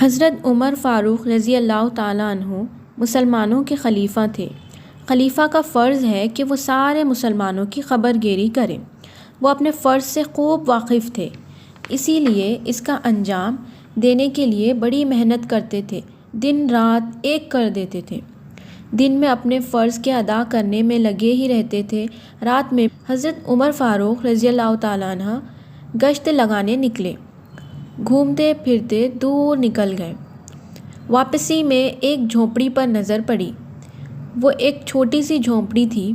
حضرت عمر فاروق رضی اللہ تعالیٰ عنہ مسلمانوں کے خلیفہ تھے۔ خلیفہ کا فرض ہے کہ وہ سارے مسلمانوں کی خبر گیری کریں۔ وہ اپنے فرض سے خوب واقف تھے، اسی لیے اس کا انجام دینے کے لیے بڑی محنت کرتے تھے، دن رات ایک کر دیتے تھے۔ دن میں اپنے فرض کے ادا کرنے میں لگے ہی رہتے تھے، رات میں حضرت عمر فاروق رضی اللہ تعالیٰ عنہ گشت لگانے نکلے، گھومتے پھرتے دور نکل گئے۔ واپسی میں ایک جھونپڑی پر نظر پڑی۔ وہ ایک چھوٹی سی جھونپڑی تھی۔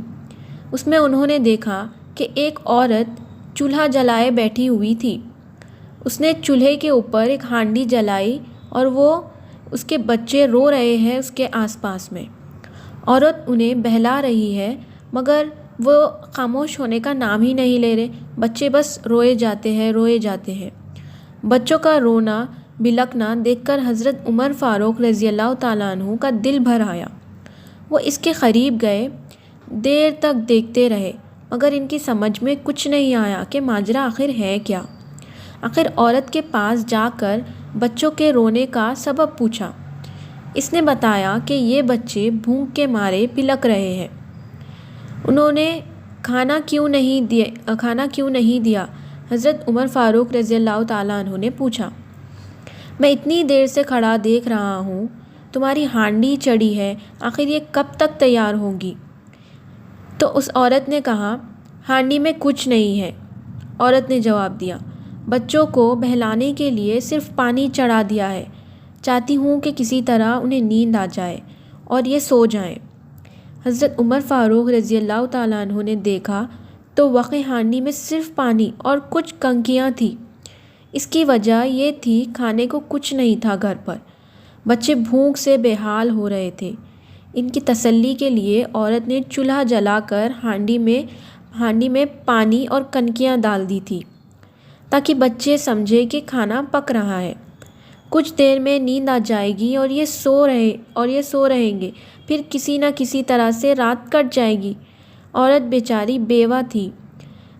اس میں انہوں نے دیکھا کہ ایک عورت چولہا جلائے بیٹھی ہوئی تھی۔ اس نے چولہے کے اوپر ایک ہانڈی جلائی اور وہ اس کے بچے رو رہے ہیں اس کے آس پاس میں۔ عورت انہیں بہلا رہی ہے مگر وہ خاموش ہونے کا نام ہی نہیں لے رہے۔ بچے بس روئے جاتے ہیں۔ بچوں کا رونا بلکنا دیکھ کر حضرت عمر فاروق رضی اللہ تعالیٰ عنہ کا دل بھر آیا۔ وہ اس کے قریب گئے، دیر تک دیکھتے رہے مگر ان کی سمجھ میں کچھ نہیں آیا کہ ماجرا آخر ہے کیا۔ آخر عورت کے پاس جا کر بچوں کے رونے کا سبب پوچھا۔ اس نے بتایا کہ یہ بچے بھوک کے مارے بلک رہے ہیں۔ انہوں نے کھانا کیوں نہیں دیا؟ حضرت عمر فاروق رضی اللہ تعالیٰ عنہ نے پوچھا۔ میں اتنی دیر سے کھڑا دیکھ رہا ہوں، تمہاری ہانڈی چڑھی ہے، آخر یہ کب تک تیار ہوگی؟ تو اس عورت نے کہا، ہانڈی میں کچھ نہیں ہے۔ عورت نے جواب دیا، بچوں کو بہلانے کے لیے صرف پانی چڑھا دیا ہے، چاہتی ہوں کہ کسی طرح انہیں نیند آ جائے اور یہ سو جائیں۔ حضرت عمر فاروق رضی اللہ تعالیٰ عنہ نے دیکھا تو واقعی ہانڈی میں صرف پانی اور کچھ کنکیاں تھیں۔ اس کی وجہ یہ تھی کھانے کو کچھ نہیں تھا گھر پر۔ بچے بھوک سے بے حال ہو رہے تھے۔ ان کی تسلی کے لیے عورت نے چولہا جلا کر ہانڈی میں پانی اور کنکیاں ڈال دی تھی تاکہ بچے سمجھے کہ کھانا پک رہا ہے۔ کچھ دیر میں نیند آ جائے گی اور یہ سو رہیں گے، پھر کسی نہ کسی طرح سے رات کٹ جائے گی۔ عورت بیچاری بیوہ تھی،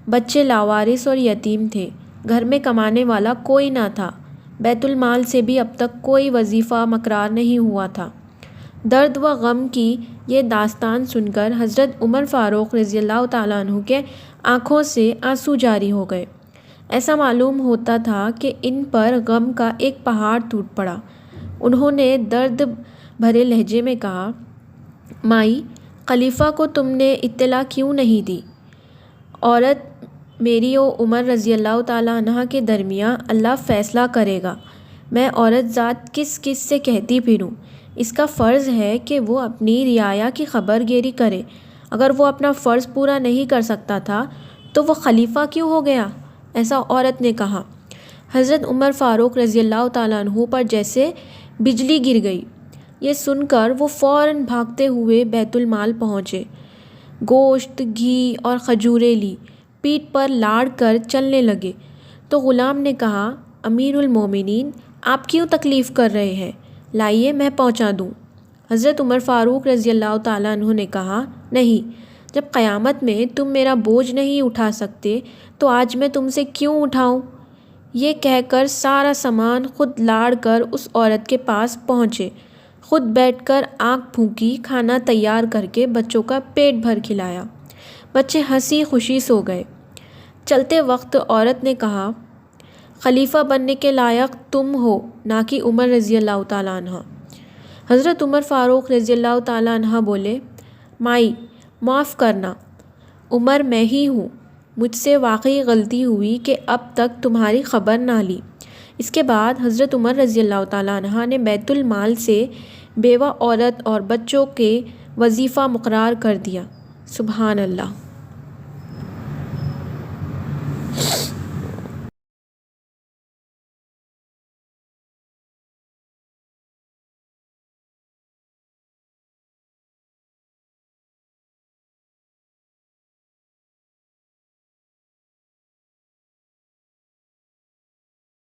بچے لاوارث اور یتیم تھے، گھر میں کمانے والا کوئی نہ تھا، بیت المال سے بھی اب تک کوئی وظیفہ مقرر نہیں ہوا تھا۔ درد و غم کی یہ داستان سن کر حضرت عمر فاروق رضی اللہ تعالیٰ عنہ کے آنکھوں سے آنسو جاری ہو گئے۔ ایسا معلوم ہوتا تھا کہ ان پر غم کا ایک پہاڑ ٹوٹ پڑا۔ انہوں نے درد بھرے لہجے میں کہا، مائی، خلیفہ کو تم نے اطلاع کیوں نہیں دی؟ عورت، میری و عمر رضی اللہ تعالیٰ عنہ کے درمیان اللہ فیصلہ کرے گا۔ میں عورت ذات کس سے کہتی پھروں؟ اس کا فرض ہے کہ وہ اپنی رعایا کی خبر گیری کرے۔ اگر وہ اپنا فرض پورا نہیں کر سکتا تھا تو وہ خلیفہ کیوں ہو گیا؟ ایسا عورت نے کہا۔ حضرت عمر فاروق رضی اللہ تعالیٰ عنہ پر جیسے بجلی گر گئی۔ یہ سن کر وہ فوراً بھاگتے ہوئے بیت المال پہنچے، گوشت، گھی اور کھجوریں لی، پیٹھ پر لاڑ کر چلنے لگے تو غلام نے کہا، امیر المومنین، آپ کیوں تکلیف کر رہے ہیں؟ لائیے میں پہنچا دوں۔ حضرت عمر فاروق رضی اللہ تعالیٰ عنہ نے کہا، نہیں، جب قیامت میں تم میرا بوجھ نہیں اٹھا سکتے تو آج میں تم سے کیوں اٹھاؤں؟ یہ کہہ کر سارا سامان خود لاڑ کر اس عورت کے پاس پہنچے، خود بیٹھ کر آنکھ پھونکی، کھانا تیار کر کے بچوں کا پیٹ بھر کھلایا۔ بچے ہنسی خوشی سو گئے۔ چلتے وقت عورت نے کہا، خلیفہ بننے کے لائق تم ہو، نہ کہ عمر رضی اللہ تعالیٰ عنہ۔ حضرت عمر فاروق رضی اللہ تعالیٰ عنہ بولے، مائی، معاف کرنا، عمر میں ہی ہوں، مجھ سے واقعی غلطی ہوئی کہ اب تک تمہاری خبر نہ لی۔ اس کے بعد حضرت عمر رضی اللہ تعالیٰ عنہ نے بیت المال سے بیوہ عورت اور بچوں کے وظیفہ مقرر کر دیا۔ سبحان اللہ۔